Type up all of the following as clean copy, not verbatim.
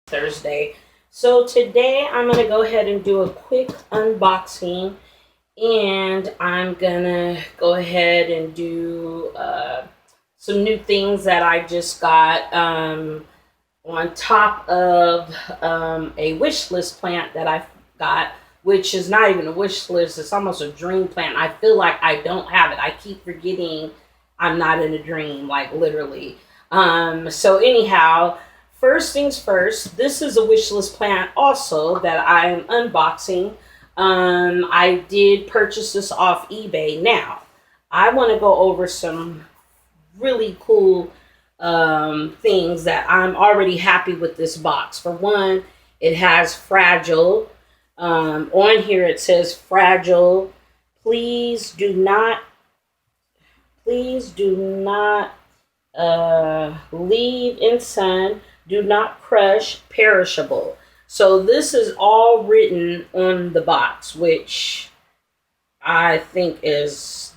Thursday. So today I'm going to go ahead and do a quick unboxing, and I'm going to go ahead and do some new things that I just got on top of a wish list plant that I got, which is not even a wish list. It's almost a dream plant. I feel like I don't have it. I keep forgetting I'm not in a dream, like literally. So anyhow, first things first, this is a wish list plant also that I'm unboxing. I did purchase this off eBay. Now, I want to go over some really cool things that I'm already happy with this box. For one, it has fragile. On here it says fragile. Please do not leave in sun. Do not crush, perishable. So this is all written on the box, which I think is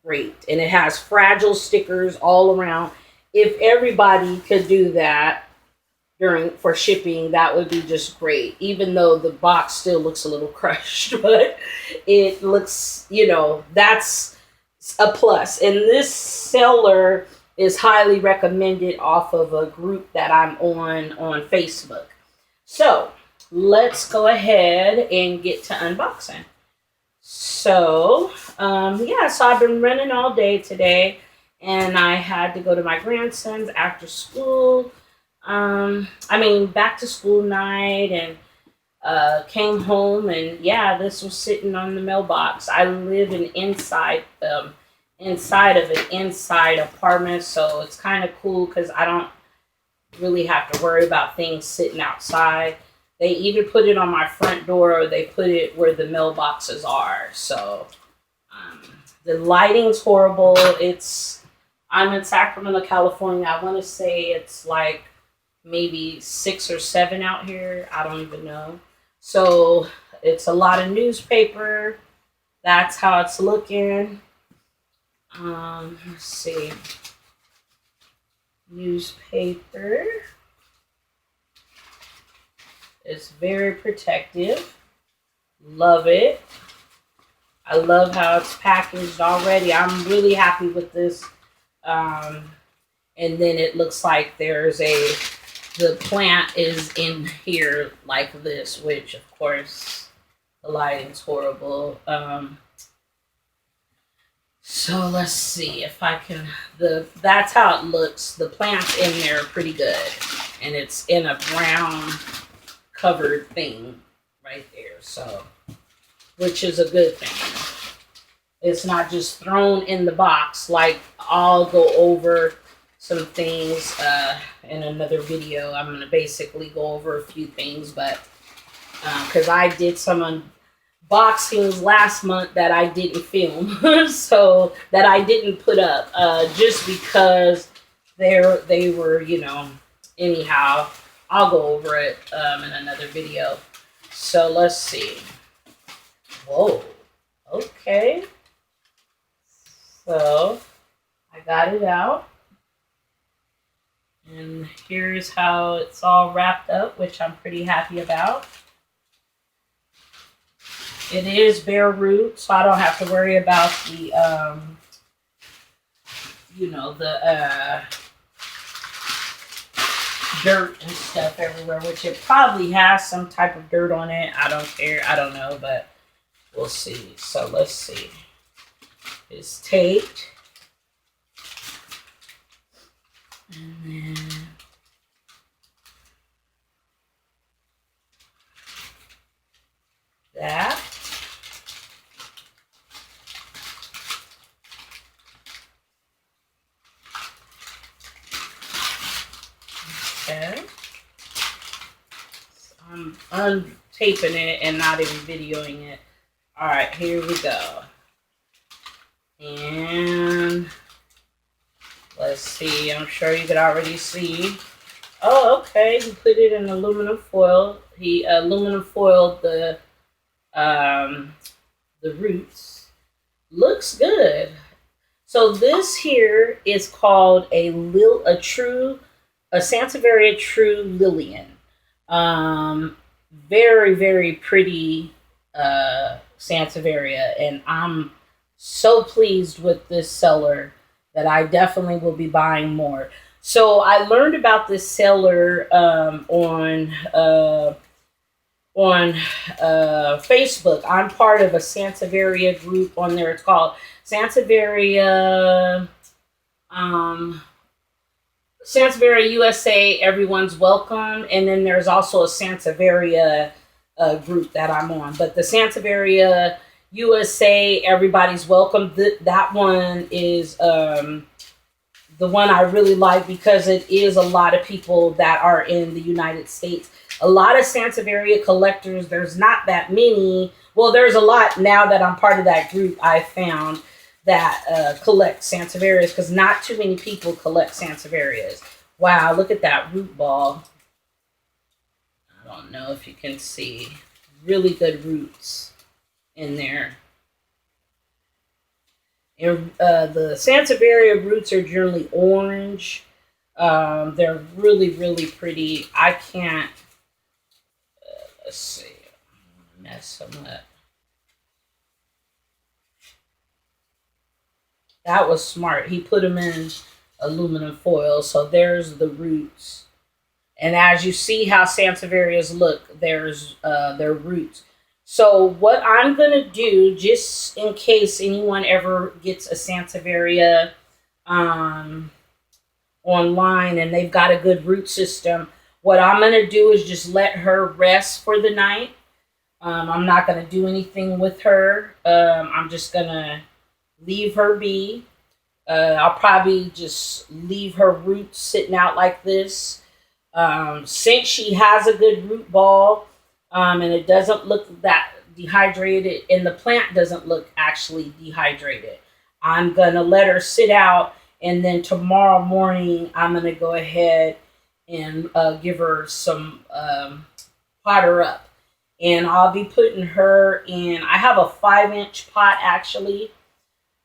great. And it has fragile stickers all around. If everybody could do that for shipping, that would be just great. Even though the box still looks a little crushed, but it looks, that's a plus. And this seller is highly recommended off of a group that I'm on Facebook. So let's go ahead and get to unboxing. So so I've been running all day today, and I had to go to my grandson's after school. Back to school night, and came home, and this was sitting on the mailbox. I live inside of an inside apartment, so it's kind of cool because I don't really have to worry about things sitting outside. They either put it on my front door or they put it where the mailboxes are. So the lighting's horrible. I'm in Sacramento, California. I want to say it's like maybe 6 or 7 out here. I don't even know. So it's a lot of newspaper. That's how it's looking. Let's see. Newspaper. It's very protective. Love it. I love how it's packaged already. I'm really happy with this. And then it looks like the plant is in here like this, which of course the lighting's horrible. So let's see if I can, that's how it looks. The plant's in there pretty good. And it's in a brown covered thing right there. So, which is a good thing. It's not just thrown in the box. Like, I'll go over some things in another video. I'm going to basically go over a few things, but because I did some unboxings last month that I didn't film, so that I didn't put up, just because they were, anyhow, I'll go over it in another video. So let's see. Whoa. Okay. So I got it out. And here's how it's all wrapped up, which I'm pretty happy about. It is bare root, so I don't have to worry about the, dirt and stuff everywhere, which it probably has some type of dirt on it. I don't care. I don't know, but we'll see. So let's see. It's taped. And then that. Okay. So I'm untaping it and not even videoing it. All right, here we go. And let's see. I'm sure you could already see. Oh, okay. He put it in aluminum foil. He aluminum foiled the roots. Looks good. So this here is called a Sansevieria True Lillian. Um, very, very pretty Sansevieria, and I'm so pleased with this seller that I definitely will be buying more. So I learned about this seller on Facebook. I'm part of a Sansevieria group on there. It's called Sansevieria. Um, Sansevieria USA, everyone's welcome, and then there's also a Sansevieria group that I'm on. But the Sansevieria USA, everybody's welcome. That one is the one I really like because it is a lot of people that are in the United States. A lot of Sansevieria collectors. There's not that many. Well, there's a lot now that I'm part of that group. I found that collect Sansevierias because not too many people collect Sansevierias. Wow, look at that root ball. I don't know if you can see. Really good roots in there. And the Sansevieria roots are generally orange. They're really, really pretty. I can't, let's see, mess them up. That was smart. He put them in aluminum foil. So there's the roots. And as you see how Sansevierias look, there's their roots. So what I'm going to do, just in case anyone ever gets a Sansevieria online and they've got a good root system, what I'm going to do is just let her rest for the night. I'm not going to do anything with her. I'm just going to leave her be. I'll probably just leave her roots sitting out like this. Since she has a good root ball, and it doesn't look that dehydrated, and the plant doesn't look actually dehydrated, I'm going to let her sit out, and then tomorrow morning, I'm going to go ahead and give her some potter up. And I'll be putting her in, I have a 5-inch pot actually.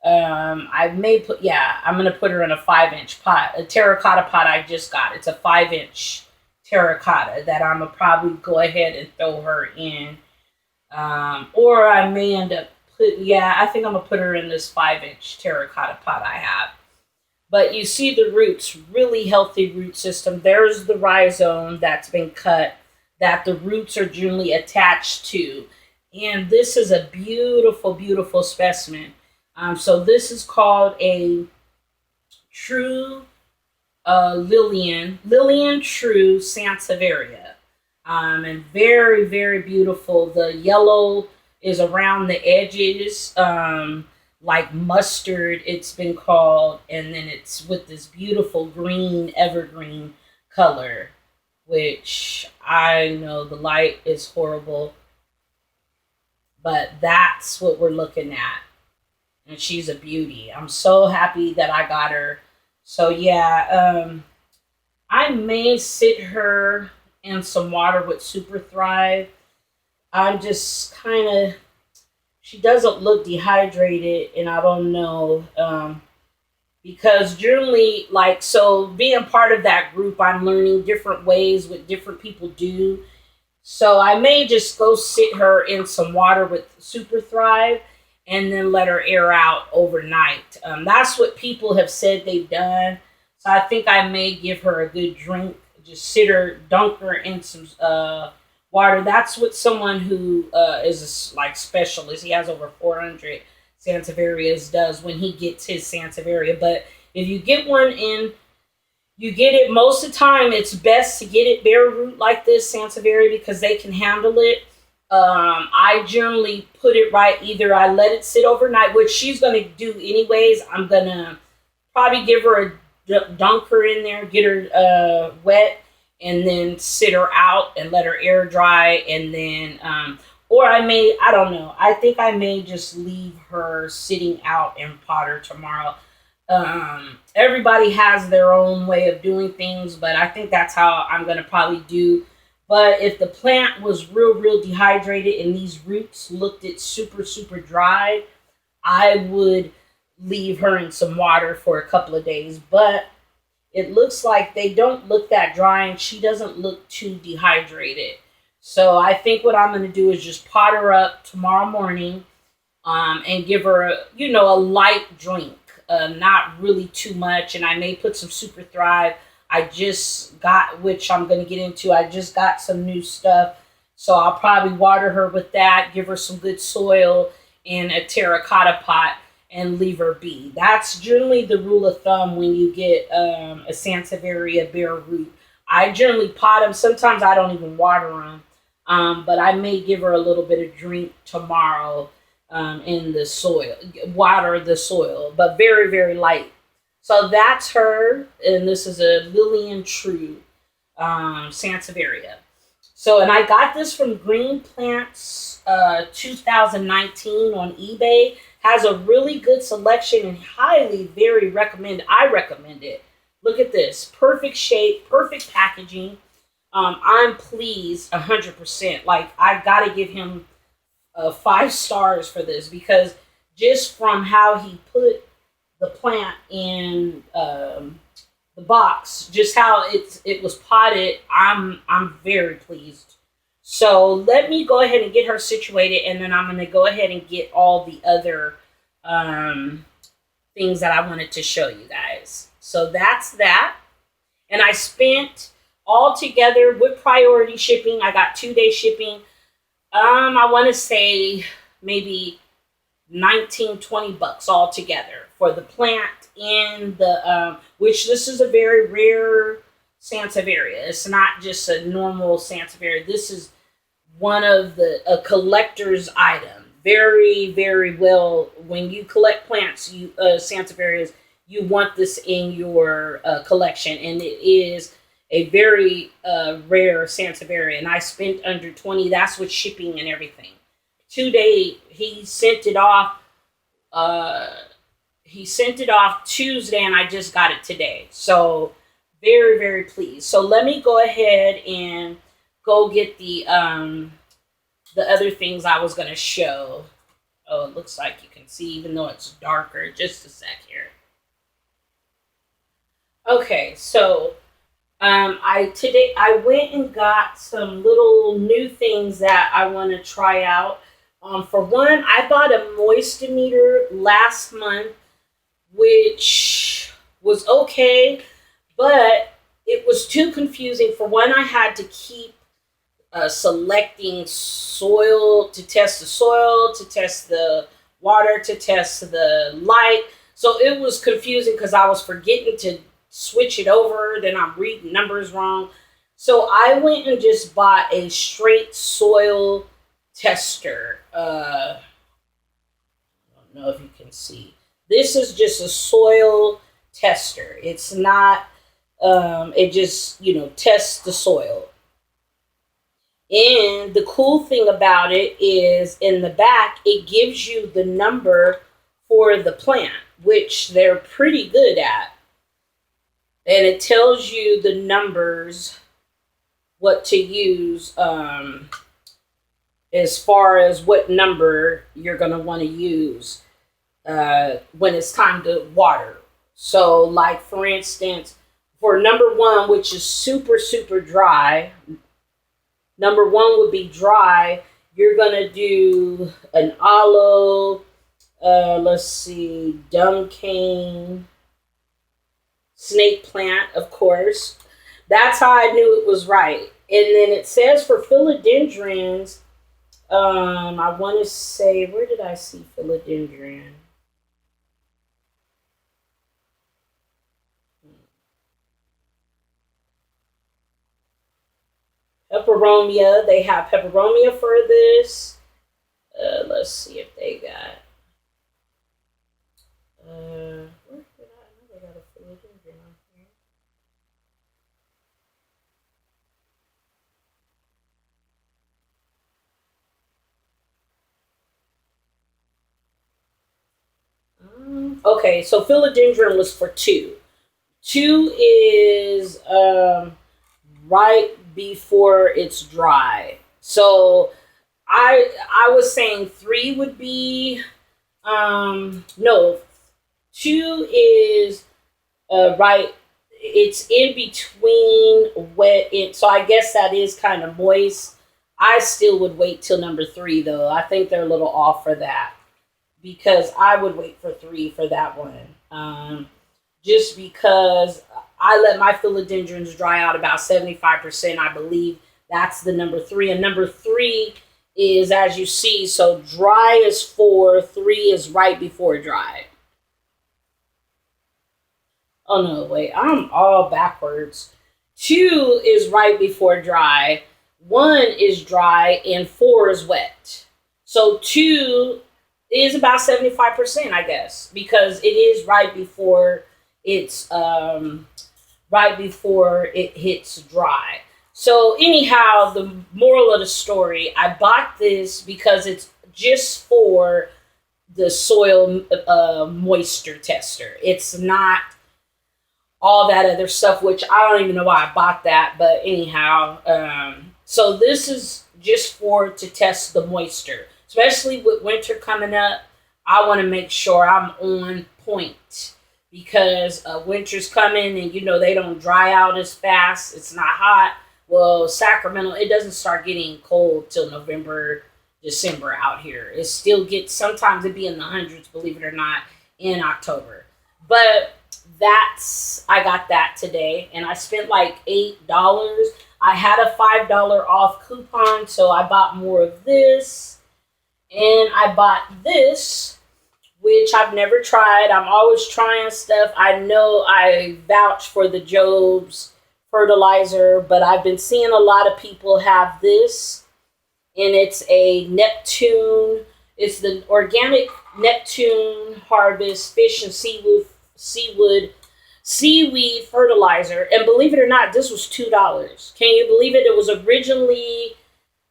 I may put, yeah, I'm going to put her in a 5-inch pot, a terracotta pot I just got. It's a 5-inch terracotta that I'm going to probably go ahead and throw her in. Or I may end up I think I'm going to put her in this 5-inch terracotta pot I have. But you see the roots, really healthy root system. There's the rhizome that's been cut that the roots are generally attached to. And this is a beautiful, beautiful specimen. So this is called a true Lillian True Sansevieria. And very, very beautiful. The yellow is around the edges, like mustard, it's been called. And then it's with this beautiful green, evergreen color, which I know the light is horrible, but that's what we're looking at. And she's a beauty. I'm so happy that I got her. So yeah, I may sit her in some water with Super Thrive. I'm just kind of, she doesn't look dehydrated, and I don't know, because generally, like, so being part of that group, I'm learning different ways what different people do. So I may just go sit her in some water with Super Thrive and then let her air out overnight. That's what people have said they've done. So I think I may give her a good drink, just sit her, dunk her in some water. That's what someone who is a specialist, he has over 400 Sansevierias, does when he gets his Sansevieria. But if you get one in, you get it, most of the time, it's best to get it bare root like this, Sansevieria, because they can handle it. I generally put it right, either I let it sit overnight, which she's going to do anyways. I'm going to probably give her a dunk her in there, get her wet, and then sit her out and let her air dry. And then, or I don't know. I think I may just leave her sitting out and pot her tomorrow. Everybody has their own way of doing things, but I think that's how I'm going to probably do. But if the plant was real dehydrated and these roots looked it super dry, I would leave her in some water for a couple of days. But it looks like they don't look that dry, and she doesn't look too dehydrated. So I think what I'm going to do is just pot her up tomorrow morning, and give her a light drink, not really too much. And I may put some Super Thrive. I just got, which I'm going to get into. I just got some new stuff, so I'll probably water her with that, give her some good soil in a terracotta pot, and leave her be. That's generally the rule of thumb when you get a Sansevieria bare root. I generally pot them. Sometimes I don't even water them, but I may give her a little bit of drink tomorrow, in the soil, water the soil, but very, very light. So that's her, and this is a Lillian True Sansevieria. So, and I got this from Green Plants 2019 on eBay. Has a really good selection and highly, very recommend. I recommend it. Look at this, perfect shape, perfect packaging. I'm pleased 100%. Like, I gotta give him 5 stars for this, because just from how he put the plant in the box, just how it was potted, I'm very pleased. So let me go ahead and get her situated, and then I'm going to go ahead and get all the other things that I wanted to show you guys. So that's that. And I spent all together with priority shipping. I got 2-day shipping. I want to say maybe 19-20 bucks all together for the plant and the which this is a very rare Sansevieria. It's not just a normal Sansevieria. This is one of a collector's item. Very, very well. When you collect plants, you Sansevierias, you want this in your collection, and it is a very rare Sansevieria. And I spent under 20. That's with shipping and everything. 2-day. He sent it off. He sent it off Tuesday, and I just got it today. So very, very pleased. So let me go ahead and go get the other things I was going to show. Oh, it looks like you can see, even though it's darker. Just a sec here. Okay, so I went and got some little new things that I want to try out. For one, I bought a moistometer last month, which was okay, but it was too confusing. For one, I had to keep selecting soil, to test the soil, to test the water, to test the light. So it was confusing because I was forgetting to switch it over. Then I'm reading numbers wrong. So I went and just bought a straight soil tester. I don't know if you can see. This is just a soil tester. It's not, it just, tests the soil. And the cool thing about it is in the back, it gives you the number for the plant, which they're pretty good at. And it tells you the numbers, what to use, as far as what number you're going to want to use when it's time to water. So, like, for instance, for number 1, which is super, super dry, number 1 would be dry. You're going to do an aloe, let's see, dumb cane, snake plant, of course. That's how I knew it was right. And then it says for philodendrons, I want to say, where did I see philodendron? Peperomia. They have peperomia for this. Let's see if they got. Where did I know they got a philodendron on here? Okay, so philodendron was for 2. 2 is right before it's dry. So I was saying 3 would be no, 2 is right. it's in between wet. So I guess that is kind of moist. I still would wait till number 3 though. I think they're a little off for that because I would wait for 3 for that one. Just because I let my philodendrons dry out about 75%. I believe that's the number 3. And number 3 is, as you see, so dry is 4, 3 is right before dry. Oh no, wait, I'm all backwards. 2 is right before dry, 1 is dry, and 4 is wet. So 2 is about 75%, I guess, because it is right before it's right before it hits dry. So anyhow, the moral of the story, I bought this because it's just for the soil moisture tester. It's not all that other stuff, which I don't even know why I bought that. But anyhow, so this is just to test the moisture, especially with winter coming up. I want to make sure I'm on point because winter's coming and they don't dry out as fast. It's not hot. Well, Sacramento, it doesn't start getting cold till November, December out here. It still gets, sometimes it be in the hundreds, believe it or not, in October. But I got that today and I spent like $8. I had a $5 off coupon, so I bought more of this. And I bought this, which I've never tried. I'm always trying stuff. I know I vouch for the Job's fertilizer, but I've been seeing a lot of people have this, and it's a Neptune. It's the organic Neptune Harvest fish and seaweed fertilizer. And believe it or not, this was $2. Can you believe it? It was originally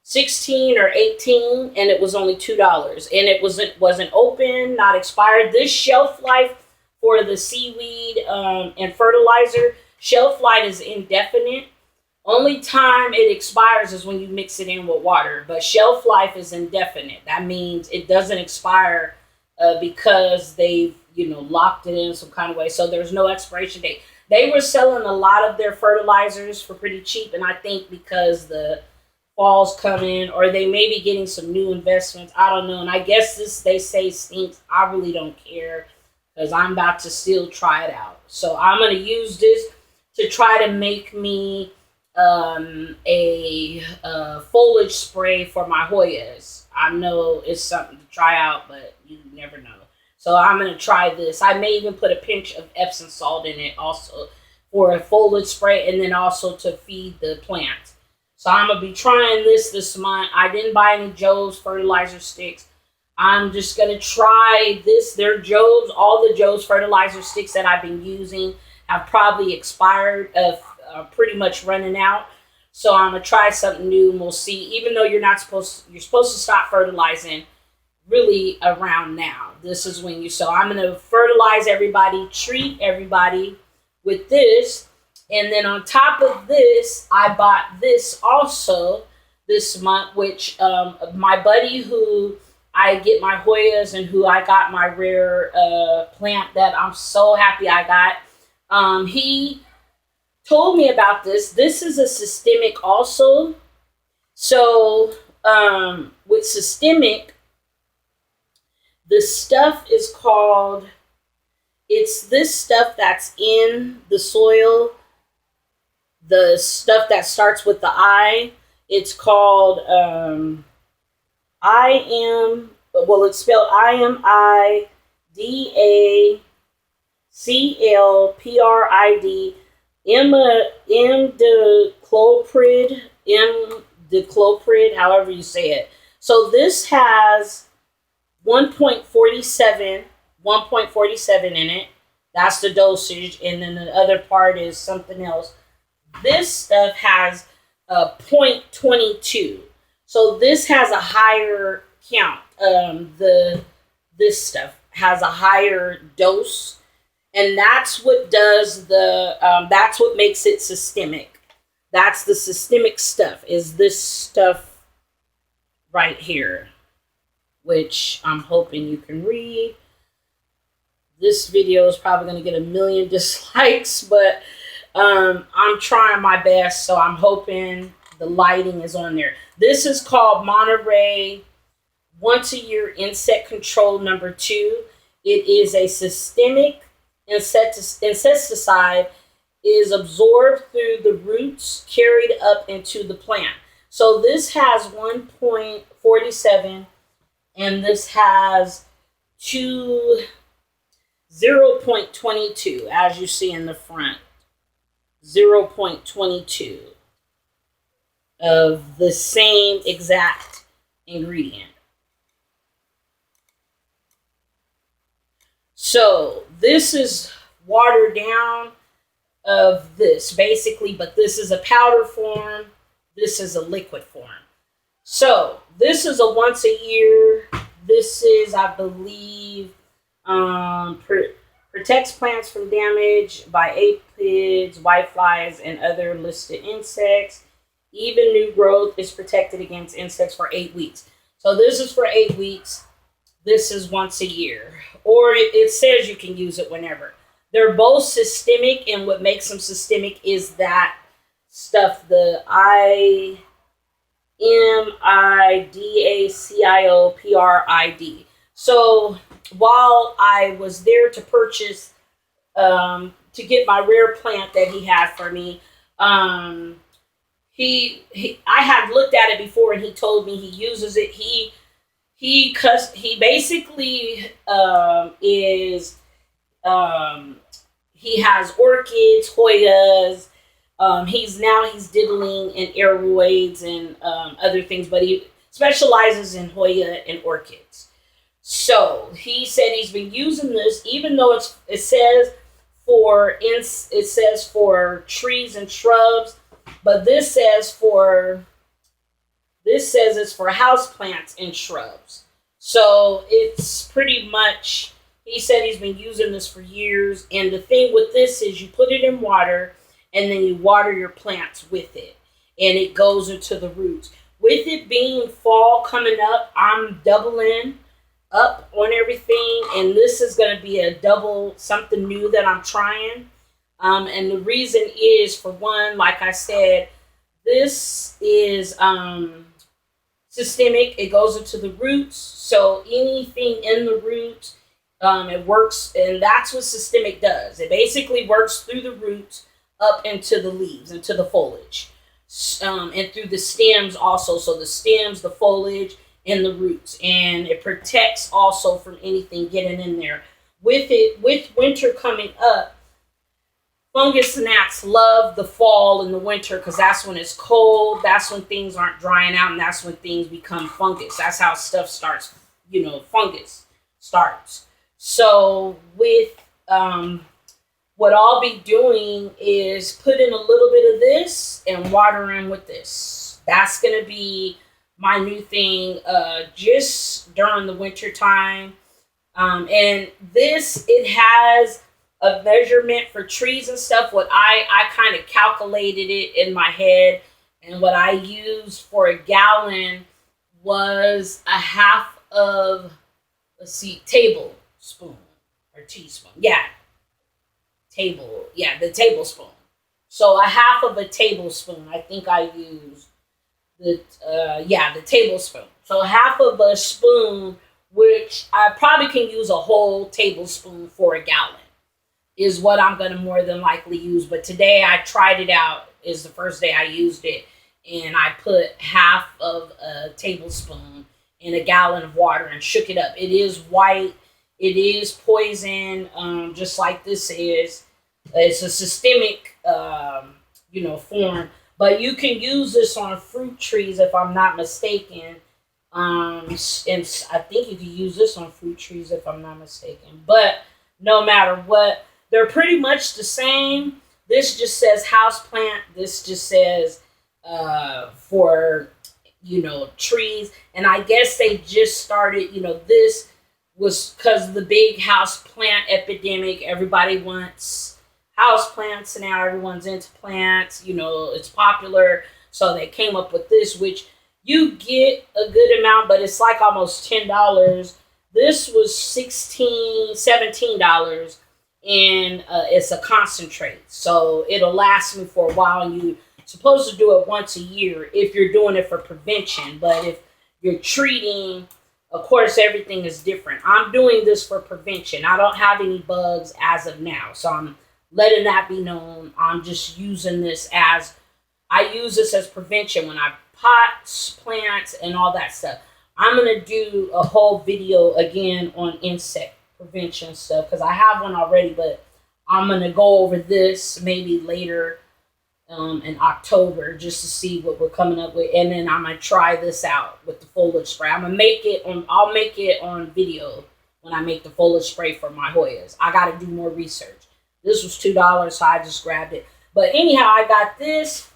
16 or 18 and it was only $2, and it wasn't open, not expired. This shelf life for the seaweed and fertilizer, shelf life is indefinite. Only time it expires is when you mix it in with water, but shelf life is indefinite. That means it doesn't expire because they've locked it in some kind of way, so there's no expiration date. They were selling a lot of their fertilizers for pretty cheap, and I think because the fall's coming, or they may be getting some new investments. I don't know. And I guess this, they say, stinks. I really don't care because I'm about to still try it out. So I'm going to use this to try to make me a foliage spray for my Hoyas. I know it's something to try out, but you never know. So I'm going to try this. I may even put a pinch of Epsom salt in it also for a foliage spray, and then also to feed the plants. So I'm going to be trying this month. I didn't buy any Joe's fertilizer sticks. I'm just going to try this. They're Joe's. All the Joe's fertilizer sticks that I've been using have probably expired, pretty much running out. So I'm going to try something new and we'll see. Even though you're supposed to stop fertilizing really around now. This is when so I'm going to fertilize everybody, treat everybody with this. And then on top of this, I bought this also this month, which my buddy who I get my Hoyas and who I got my rare plant that I'm so happy I got, he told me about this. This is a systemic also. So with systemic, the stuff is called, it's this stuff that's in the soil. The stuff that starts with the I, it's called it's spelled IMIDACLPRID, imidacloprid, however you say it. So this has 1.47 in it. That's the dosage, and then the other part is something else. This stuff has a 0.22. So this has a higher count. This stuff has a higher dose, and that's what does that's what makes it systemic. That's the systemic stuff, is this stuff right here, which I'm hoping you can read. This video is probably going to get 1 million dislikes, but I'm trying my best, so I'm hoping the lighting is on there. This is called Monterey Once a Year Insect Control Number 2. It is a systemic insecticide, is absorbed through the roots, carried up into the plant. So this has 1.47, and this has 0.22, as you see in the front. 0.22 of the same exact ingredient. So this is watered down of this basically, but this is a powder form. This is a liquid form. So this is a once a year. This is, I believe, protects plants from damage by aphids, whiteflies, and other listed insects. Even new growth is protected against insects for 8 weeks. So this is for 8 weeks. This is once a year. Or it says you can use it whenever. They're both systemic, and what makes them systemic is that stuff, the IMIDACIOPRID. So while I was there to purchase, to get my rare plant that he had for me, I had looked at it before, and he told me he uses it. He basically he has orchids, Hoyas. He's diddling in aeroids and other things, but he specializes in Hoya and orchids. So he said he's been using this, even though it says for trees and shrubs, but this says it's for house plants and shrubs. So it's pretty much, he said he's been using this for years. And the thing with this is you put it in water, and then you water your plants with it, and it goes into the roots. With it being fall coming up, I'm doubling up on everything, and this is going to be a double something new that I'm trying. And the reason is, for one, like I said, this is systemic. It goes into the roots, so anything in the roots, it works, and that's what systemic does. It basically works through the roots up into the leaves, into the foliage, and through the stems also. So the stems, the foliage, and the roots, and it protects also from anything getting in there. With winter coming up, fungus gnats love the fall and the winter, because that's when it's cold, that's when things aren't drying out, and that's when things become fungus. That's how stuff starts, fungus starts. So with what I'll be doing is putting a little bit of this and watering with this. That's going to be my new thing just during the winter time. And this, it has a measurement for trees and stuff. What I kind of calculated it in my head, and what I used for a gallon was a half of, tablespoon or teaspoon. The tablespoon. So a half of a tablespoon. I think I used the tablespoon. So half of a spoon, which I probably can use a whole tablespoon for a gallon, is what I'm going to more than likely use. But today I tried it out. Is the first day I used it, and I put half of a tablespoon in a gallon of water and shook it up. It is white. It is poison, just like this is. It's a systemic, form. But you can use this on fruit trees, if I'm not mistaken. And I think you can use this on fruit trees, if I'm not mistaken. But no matter what, they're pretty much the same. This just says house plant. This just says for, trees. And I guess they just started, this was because of the big house plant epidemic. Everybody wants house plants, and now everyone's into plants. It's popular. So they came up with this, which you get a good amount, but it's like almost $10. This was $17, and it's a concentrate, so it'll last me for a while. And you're supposed to do it once a year if you're doing it for prevention. But if you're treating, of course, everything is different. I'm doing this for prevention. I don't have any bugs as of now, so I'm letting that be known. I'm just using this as, I use this as prevention when I pots, plants, and all that stuff. I'm going to do a whole video again on insect prevention stuff because I have one already, but I'm going to go over this maybe later in October just to see what we're coming up with. And then I'm going to try this out with the foliage spray. I'll make it on video when I make the foliage spray for my Hoyas. I got to do more research. This was $2, so I just grabbed it. But anyhow, I got this,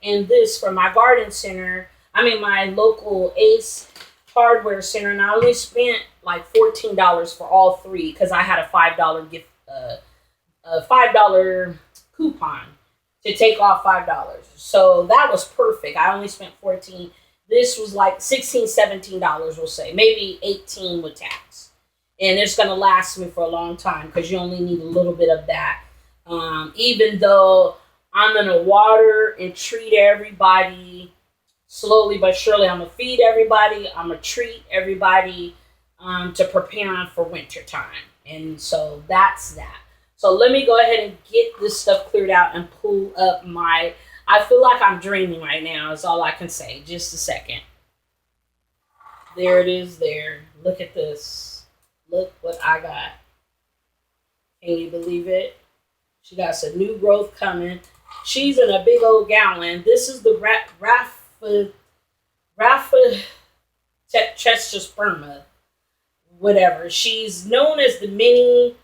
and this from my garden center. My local Ace hardware center, and I only spent like $14 for all three because I had a $5 gift, a $5 coupon to take off $5. So that was perfect. I only spent $14. This was like $16, $17, we'll say, maybe $18 with tax, and it's gonna last me for a long time because you only need a little bit of that. Even though I'm gonna water and treat everybody slowly but surely. I'm gonna feed everybody. I'm gonna treat everybody to prepare them for winter time. And so that's that. So let me go ahead and get this stuff cleared out and pull up my, I feel like I'm dreaming right now is all I can say. Just a second. There it is there. Look at this. Look what I got. Can you believe it? She got some new growth coming. She's in a big old gallon. This is the Chestosperma, whatever. She's known as the mini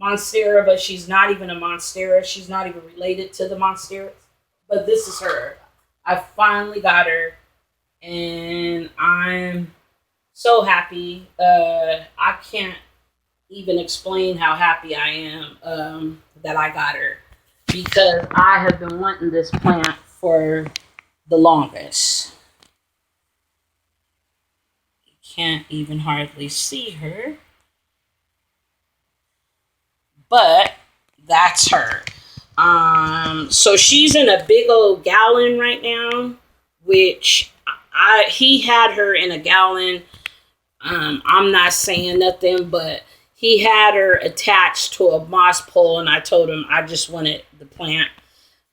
Monstera, but she's not even a Monstera. She's not even related to the Monsteras. But this is her. I finally got her, and I'm so happy. I can't even explain how happy I am that I got her, because I have been wanting this plant for the longest. You can't even hardly see her, but that's her. So she's in a big old gallon right now, which he had her in a gallon. I'm not saying nothing, but he had her attached to a moss pole, and I told him I just wanted the plant.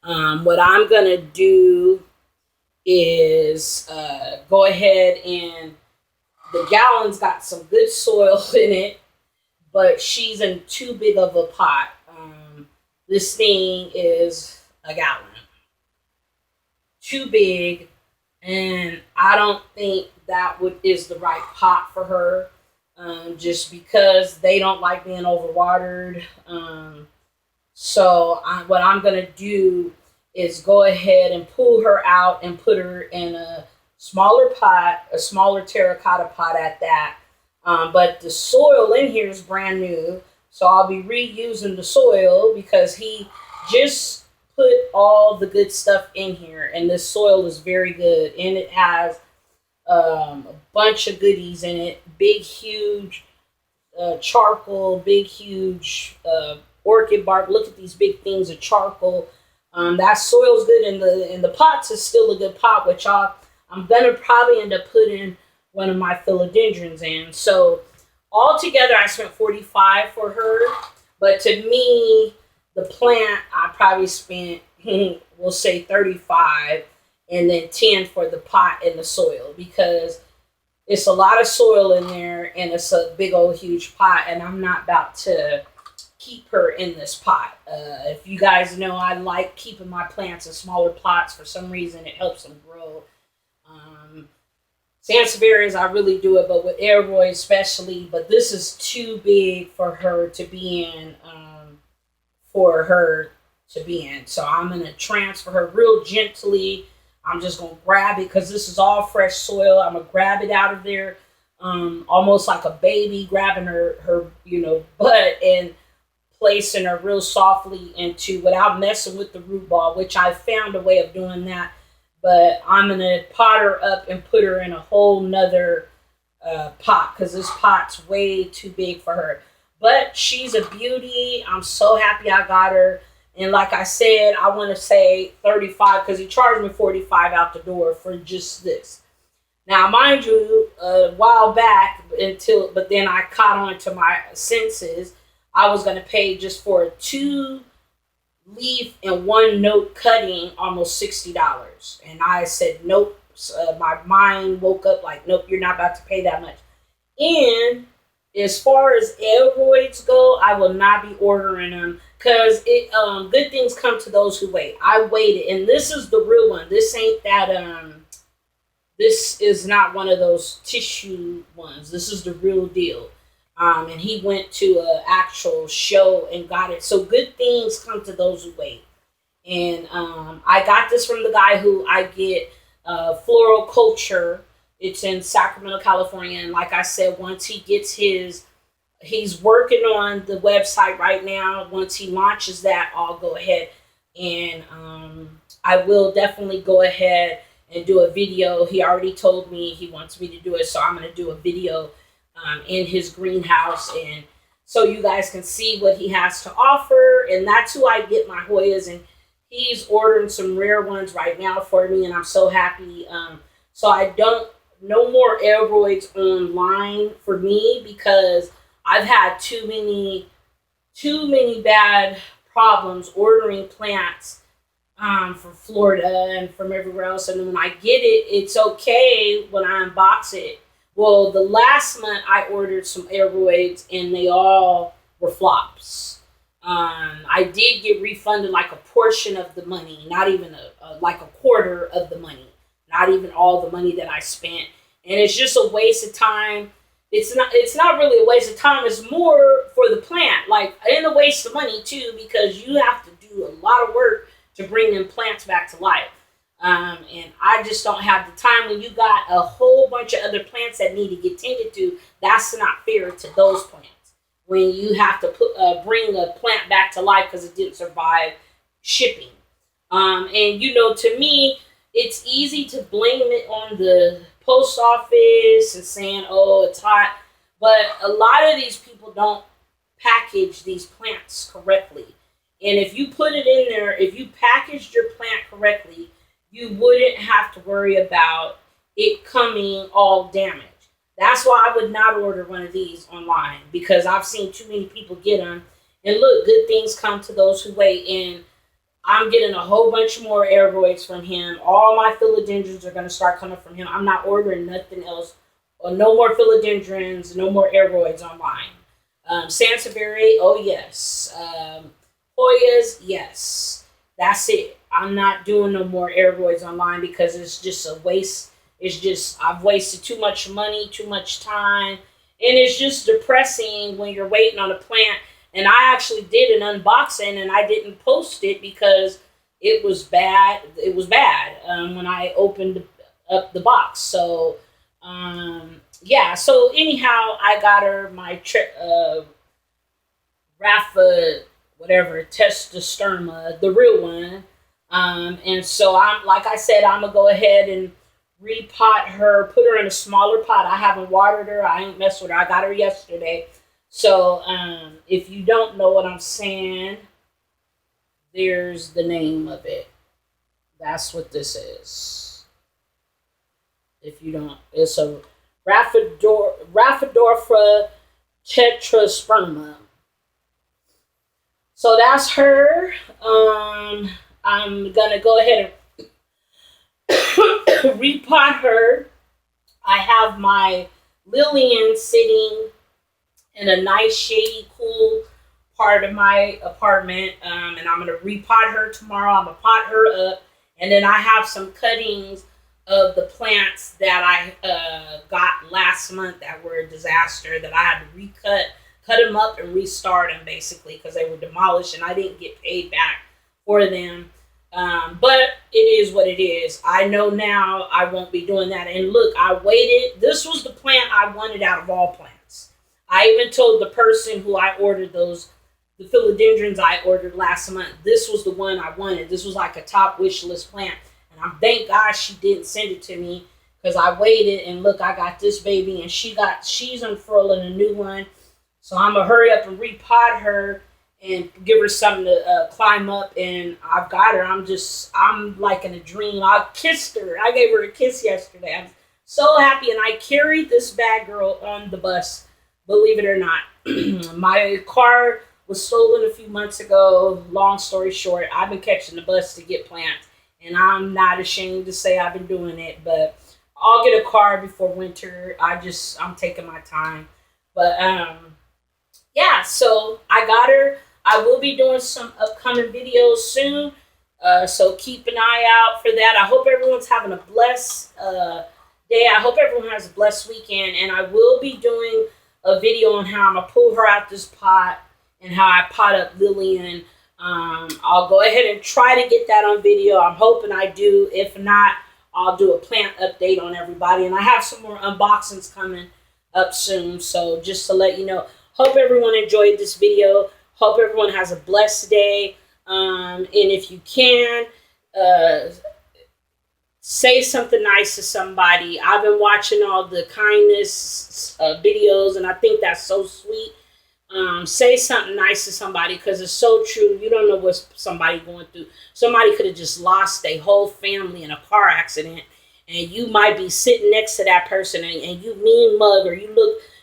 What I'm going to do is go ahead, and the gallon's got some good soil in it, but she's in too big of a pot. This thing is a gallon. Too big, and I don't think that is the right pot for her. Just because they don't like being overwatered. So what I'm going to do is go ahead and pull her out and put her in a smaller pot, a smaller terracotta pot at that. But the soil in here is brand new. So I'll be reusing the soil because he just put all the good stuff in here. And this soil is very good. And it has a bunch of goodies in it. Big, huge charcoal, big, huge orchid bark. Look at these big things of charcoal. That soil's good, and the pots is still a good pot, which I'm gonna probably end up putting one of my philodendrons in. So altogether, I spent $45 for her. But to me, the plant, I probably spent, we'll say $35, and then $10 for the pot and the soil, because it's a lot of soil in there, and it's a big old huge pot, and I'm not about to keep her in this pot. If you guys know, I like keeping my plants in smaller pots. For some reason, it helps them grow. Sansevierias, I really do it, but with Aeroid especially. But this is too big for her to be in. So I'm going to transfer her real gently. I'm just going to grab it because this is all fresh soil. I'm going to grab it out of there, almost like a baby grabbing her butt and placing her real softly into, without messing with the root ball, which I found a way of doing that. But I'm going to pot her up and put her in a whole nother pot because this pot's way too big for her. But she's a beauty. I'm so happy I got her. And like I said, I want to say 35 because he charged me 45 out the door for just this. Now, mind you, a while back but then I caught on to my senses. I was going to pay just for a 2-leaf and 1-note cutting almost $60. And I said, nope. My mind woke up like, nope, you're not about to pay that much. And as far as aeroids go, I will not be ordering them because good things come to those who wait. I waited, and this is the real one. This ain't that this is not one of those tissue ones. This is the real deal. And he went to an actual show and got it. So good things come to those who wait. And I got this from the guy who I get Floral Culture. It's in Sacramento, California. And like I said, once he gets he's working on the website right now. Once he launches that, I'll go ahead and I will definitely go ahead and do a video. He already told me he wants me to do it. So I'm going to do a video in his greenhouse. And so you guys can see what he has to offer. And that's who I get my Hoyas. And he's ordering some rare ones right now for me. And I'm so happy. So no more aeroids online for me because I've had too many bad problems ordering plants from Florida and from everywhere else. And when I get it, it's okay when I unbox it. Well, the last month I ordered some aeroids and they all were flops. I did get refunded like a portion of the money, not even like a quarter of the money, not even all the money that I spent. And it's just a waste of time. It's not really a waste of time. It's more for the plant, and a waste of money too, because you have to do a lot of work to bring them plants back to life. And I just don't have the time. When you got a whole bunch of other plants that need to get tended to, that's not fair to those plants. When you have to bring a plant back to life because it didn't survive shipping. And to me, it's easy to blame it on the post office and saying, oh, it's hot. But a lot of these people don't package these plants correctly. And if you put it in there, if you packaged your plant correctly, you wouldn't have to worry about it coming all damaged. That's why I would not order one of these online, because I've seen too many people get them. And look, good things come to those who wait. And I'm getting a whole bunch more aeroids from him. All my philodendrons are going to start coming from him. I'm not ordering nothing else. Or no more philodendrons, no more aeroids online. Sansevieria, oh yes. Hoyas, yes. That's it. I'm not doing no more aeroids online because it's just a waste. It's just, I've wasted too much money, too much time. And it's just depressing when you're waiting on a plant. And I actually did an unboxing and I didn't post it because it was bad. It was bad when I opened up the box. So, yeah. So anyhow, I got her my Rafa, whatever, testosterma, the real one. And so I'm going to go ahead and repot her, put her in a smaller pot. I haven't watered her. I ain't messed with her. I got her yesterday. So, if you don't know what I'm saying, there's the name of it. That's what this is. If you don't, it's a Rhaphidophora tetrasperma. So that's her. I'm gonna go ahead and repot her. I have my Lillian sitting in a nice, shady, cool part of my apartment. And I'm going to repot her tomorrow. I'm going to pot her up. And then I have some cuttings of the plants that I got last month that were a disaster that I had to cut them up and restart them basically because they were demolished and I didn't get paid back for them. But it is what it is. I know now I won't be doing that. And look, I waited. This was the plant I wanted out of all plants. I even told the person who I ordered the philodendrons I ordered last month, this was the one I wanted. This was like a top wish list plant. And I'm thank God she didn't send it to me because I waited and look, I got this baby and she's unfurling a new one. So I'm gonna hurry up and repot her and give her something to climb up. And I've got her. I'm like in a dream. I kissed her. I gave her a kiss yesterday. I'm so happy. And I carried this bad girl on the bus, believe it or not. My car was stolen a few months ago. Long story short, I've been catching the bus to get plants. And I'm not ashamed to say I've been doing it. But I'll get a car before winter. I'm taking my time. But yeah, so I got her. I will be doing some upcoming videos soon. So keep an eye out for that. I hope everyone's having a blessed day. I hope everyone has a blessed weekend. And I will be doing a video on how I'm going to pull her out this pot and how I pot up Lillian. I'll go ahead and try to get that on video. I'm hoping I do. If not, I'll do a plant update on everybody. And I have some more unboxings coming up soon. So just to let you know, hope everyone enjoyed this video. Hope everyone has a blessed day. And if you can, say something nice to somebody. I've been watching all the kindness videos, and I think that's so sweet. Say something nice to somebody because it's so true. You don't know what somebody's going through. Somebody could have just lost their whole family in a car accident, and you might be sitting next to that person, and you mean mug, or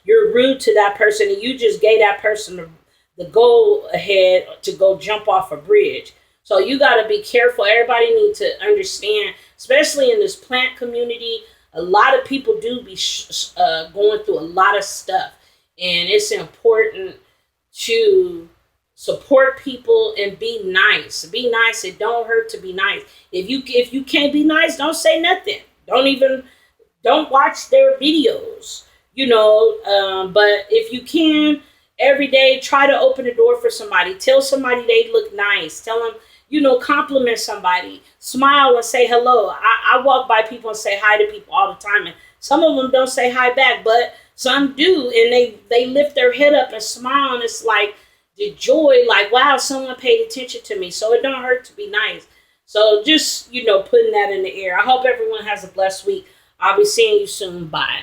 you're rude to that person, and you just gave that person the go ahead to go jump off a bridge. So you got to be careful. Everybody needs to understand, especially in this plant community, a lot of people do be going through a lot of stuff. And it's important to support people and be nice. Be nice. It don't hurt to be nice. If you can't be nice, don't say nothing. Don't watch their videos. But if you can, every day, try to open the door for somebody. Tell somebody they look nice. Tell them, compliment somebody. Smile and say hello. I walk by people and say hi to people all the time. And some of them don't say hi back, but some do. And they lift their head up and smile. And it's like the joy, like, wow, someone paid attention to me. So it don't hurt to be nice. So just, putting that in the air. I hope everyone has a blessed week. I'll be seeing you soon. Bye.